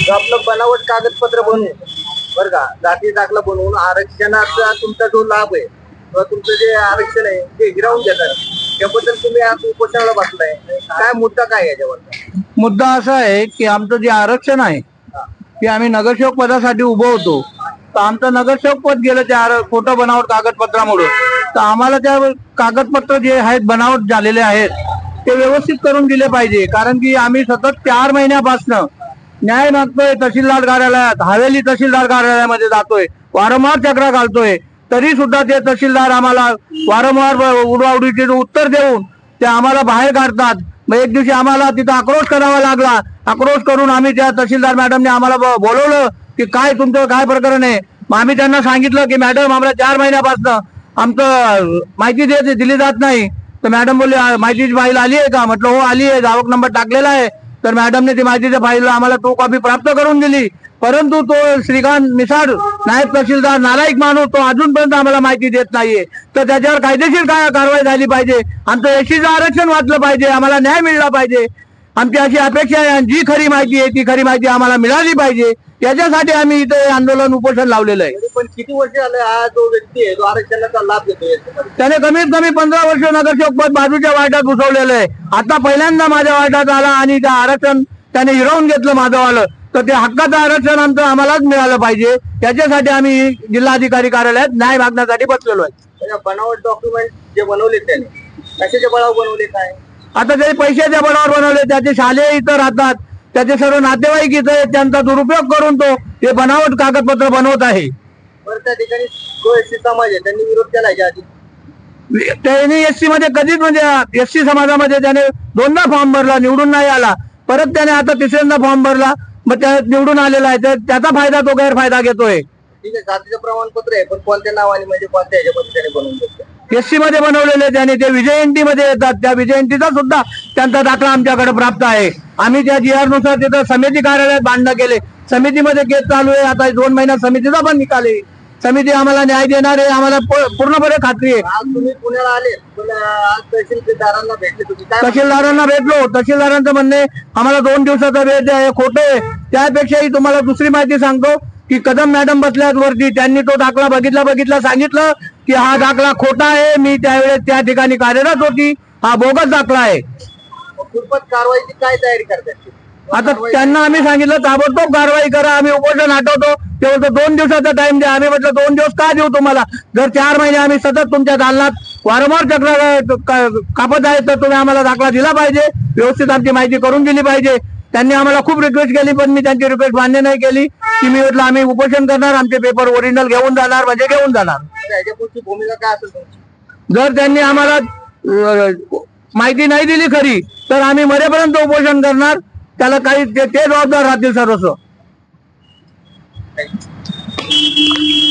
जो आपलं बनावट कागदपत्र बनवून बरं का जाती दाखला बनवून आरक्षणाचा तुमचा जो लाभ आहे किंवा तुमचं जे आरक्षण आहे ते हिरावून घेतात त्याबद्दल तुम्ही आज उपोषणाला बसलाय. काय मुद्दा काय याच्यावर? मुद्दा असा आहे की आमचं जे आरक्षण आहे की आम्ही नगरसेवक पदासाठी उभं होतो, तर आमचं नगरसेवक पद गेलं त्या खोटं बनावट कागदपत्रामुळे. तर आम्हाला त्या कागदपत्र जे आहेत बनावट झालेले आहेत ते व्यवस्थित करून दिले पाहिजे. कारण की आम्ही सतत 4 महिन्यापासून न्याय मागतोय तहसीलदार कार्यालयात, हवेली तहसीलदार कार्यालयामध्ये जातोय, वारंवार चक्रा घालतोय, तरी सुद्धा ते तहसीलदार आम्हाला वारंवार उडवाउडीचे उत्तर देऊन ते आम्हाला बाहेर काढतात. मग एक दिवशी आम्हाला तिथं आक्रोश करावा लागला. आक्रोश करून आम्ही त्या तहसीलदार मॅडमने आम्हाला बोलवलं की काय तुमचं काय प्रकरण आहे. मग आम्ही त्यांना सांगितलं की मॅडम आम्हाला 4 महिन्यापासून आमचं माहिती दिली जात नाही. तर मॅडम बोलली माहितीची फाईल आली आहे का? म्हटलं हो आली आहे, जावक नंबर टाकलेला आहे. तर मॅडमने ती माहितीच्या फाईल आम्हाला तो कॉपी प्राप्त करून दिली. परंतु तो श्रीकांत मिसाळ नायब तहसीलदार नालायक माणूस तो अजूनपर्यंत आम्हाला माहिती देत नाहीये. तर त्याच्यावर कायदेशीर कारवाई झाली पाहिजे. आमचं एसटीचं आरक्षण वाचलं पाहिजे, आम्हाला न्याय मिळाला पाहिजे. आमची अशी अपेक्षा आहे. जी खरी माहिती आहे ती खरी माहिती आम्हाला मिळाली पाहिजे. याच्यासाठी आम्ही इथे आंदोलन उपोषण लावलेलं आहे. पण किती वर्ष झाले हा जो व्यक्ती आहे जो आरक्षणाचा लाभ घेतोय त्याने कमीत कमी 15 वर्ष नगरसेवक पद बाजूच्या वार्डात घुसवलेलं आहे. आता पहिल्यांदा माझ्या वार्डात आला आणि त्या आरक्षण त्याने हिरावून घेतलं माझंवालं. तर ते हक्काचं आरक्षण आमचं आम्हालाच मिळालं पाहिजे. याच्यासाठी आम्ही जिल्हाधिकारी कार्यालयात न्याय मागण्यासाठी बसलेलो आहे. बनावट डॉक्युमेंट जे बनवले त्याने कशाच्या बळावर बनवले काय? आता ते पैशाच्या बळावर बनवले. त्याचे शालेय इथं राहतात, त्याचे सर्व नातेवाईक इथं आहेत, त्यांचा दुरुपयोग करून तो हे बनावट कागदपत्र बनवत आहे. बरं त्या ठिकाणी जो एसटी समाज आहे त्यांनी विरोध केला याच्या आधी? त्यांनी एससी मध्ये कधीच म्हणजे एससी समाजामध्ये त्याने 2दा फॉर्म भरला, निवडून नाही आला. परत त्याने आता 3ऱ्यांदा फॉर्म भरला, मग त्या निवडून आलेला आहे. तर त्याचा फायदा तो गैरफायदा घेतोय. ठीक आहे, जातीचं प्रमाणपत्र आहे पण कोणत्या नावाने म्हणजे कोणत्या ह्याच्यामध्ये त्याने बनवून घेतलं? एससी मध्ये बनवलेले त्याने ते विजयंती मध्ये येतात. त्या विजयंतीचा सुद्धा त्यांचा दाखला आमच्याकडे प्राप्त आहे. आम्ही त्या GR नुसार तिथं समिती कार्यालयात भांडण केले. समितीमध्ये केस चालू आहे. आता 2 महिन्यात समितीचा पण निकाल आहे. समिती आम्हाला न्याय देणार आहे, आम्हाला पूर्णपणे खात्री आहे. आज तुम्ही पुण्याला आले पण आज तहसीलदारांना भेटले तुम्ही काय? तहसीलदारांना भेटलो. तहसीलदारांचं म्हणणे आम्हाला 2 दिवसाचा वेळ द्या, हे खोटं आहे. त्यापेक्षाही तुम्हाला दुसरी माहिती सांगतो की कदम मॅडम बसल्यात वरती, त्यांनी तो दाखला बघितला सांगितलं की हा दाखला खोटा आहे. मी त्यावेळेस त्या ठिकाणी कार्यरत होती, हा बोगस दाखला आहे. कुरपत कारवाईची काय तयारी करतात? आता त्यांना आम्ही सांगितलं ताबडतोब कारवाई करा, आम्ही उपोषण हटवतो. ते बोलतो 2 दिवसाचा टाइम द्या. आम्ही म्हटलं 2 दिवस का देऊ तुम्हाला? जर 4 महिने आम्ही सतत तुमच्या दालनात वारंवार चक्र कापत आहे तर तुम्ही आम्हाला दाखला दिला पाहिजे, व्यवस्थित आमची माहिती करून दिली पाहिजे. त्यांनी आम्हाला खूप रिक्वेस्ट केली पण मी त्यांची रिक्वेस्ट मान्य नाही केली. की मी म्हटलं आम्ही उपोषण करणार, आमचे पेपर ओरिजिनल घेऊन जाणार म्हणजे घेऊन जाणार. याच्यापुढची भूमिका काय असेल तुमची? जर त्यांनी आम्हाला माहिती नाही दिली खरी तर आम्ही मरेपर्यंत उपोषण करणार. त्याला काही ते जबाबदार राहतील सर्वस्व.